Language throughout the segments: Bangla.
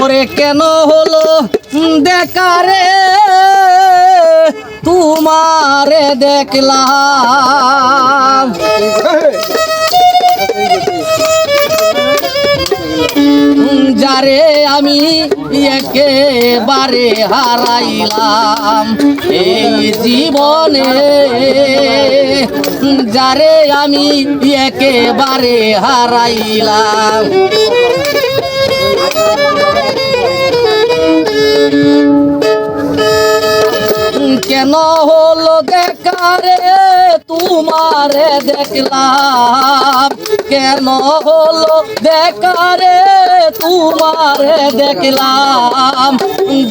ওরে কেন হলো দেখারে তোমারে দেখলাম যারে আমি একেবারে হারাইলাম এই জীবনে যারে আমি একেবারে হারাইলাম কেন হলো দেখারে তোমারে দেখলাম কেন হলো দেখারে তোমারে দেখলাম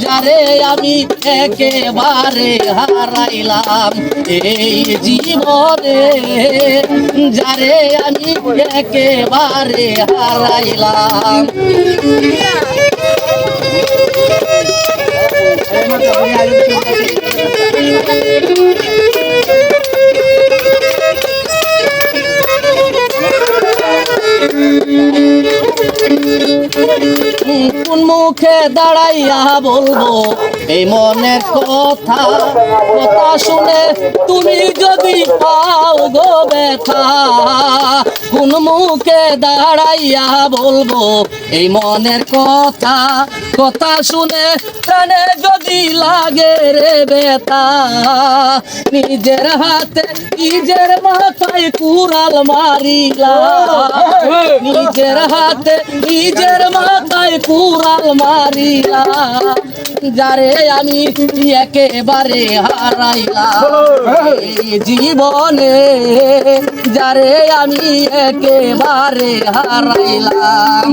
যারে আমি একেবারে হারাইলাম এই জীবনে যারে আমি একেবারে হারাইলাম কোন মুখে দাঁড়াইয়া বলবো এই মনের কথা কথা শুনে তুমি যদি পাও গো ব্যথা কোন মুখে দাঁড়াইয়া বলবো এই মনের কথা কথা শুনে প্রাণে যদি লাগে রে ব্যথা নিজের হাতে নিজের মাথায় কুড়াল মারিলাম নিজের হাতে নিজের মাথায় কুড়াল মারিলাম যারে আমি একেবারে হারাইলাম এই জীবনে যারে আমি একেবারে হারাইলাম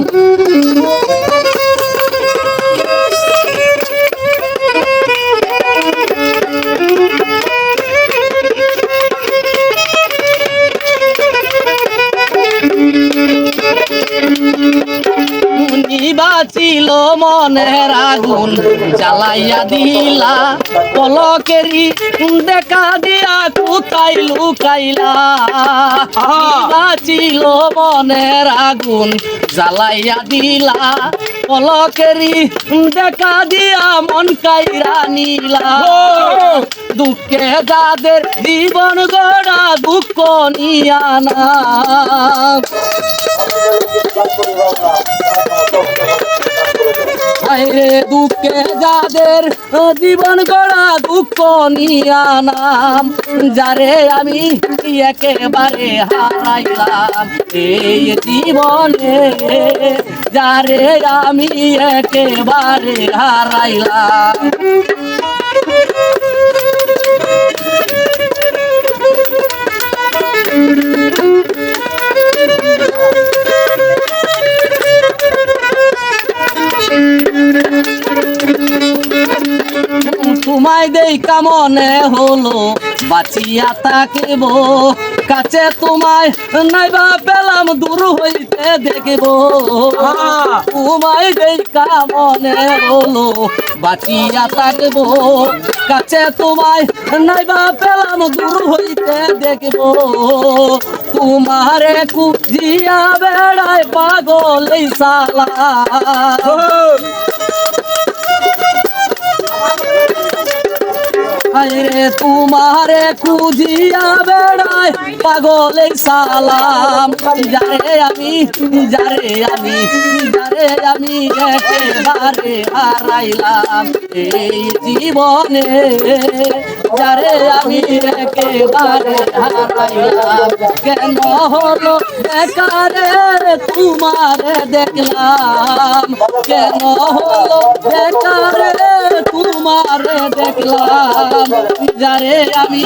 বাঁচিল মনের আগুন জ্বালাইয়া দিলা পলকেরি দেখা দিয়া কোথায় লুকাইলা বাঁচিল মনের আগুন জ্বালাইয়া দিলা পলকেরি দেখা দিয়া মন কাইরা নিলা দুঃখে যাদের জীবন গড়া দুঃখ নিয়া না আরে দুঃখে যাদের জীবন গড়া দুঃখ নিয়া নাম যারে আমি একেবারে হারাইলাম এই জীবনে যারে আমি একেবারে হারাইলাম তোমায় দেখা মনে হলো বাঁচিয়া থাকিব কাছে তোমায় নাইবা পেলাম দূর হইতে দেখব তোমায় দেখা মনে হলো বাঁচিয়া থাকিব কাছে তোমায় নাইবা পেলাম দূর হইতে দেখব তোমারে খুঁজিয়া বেড়ায় পাগল এই সালা আরে তোমারে খুঁজিয়া বেড়ায় পাগল সালাম যারে আমি একেবারে হারাইলাম এই জীবনে যারে আমি একেবারে হারাইলাম কেন হলো বেকারে তোমারে দেখলাম কেন হলো বেকারে তোমারে দেখলাম যারে আমি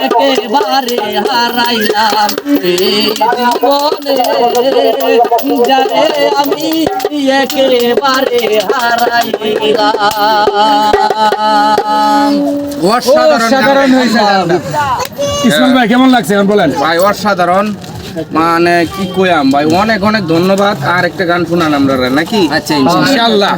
একেবারে হারাইলাম এই জীবনে যারে আমি একেবারে হারাইলাম অসাধারণ হয়েছে ইসমাইল ভাই কেমন লাগছে বলেন ভাই অসাধারণ মানে কি কইয়াম ভাই অনেক অনেক ধন্যবাদ আর একটা গান শোনান আমরা নাকি আচ্ছা ইনশাআল্লাহ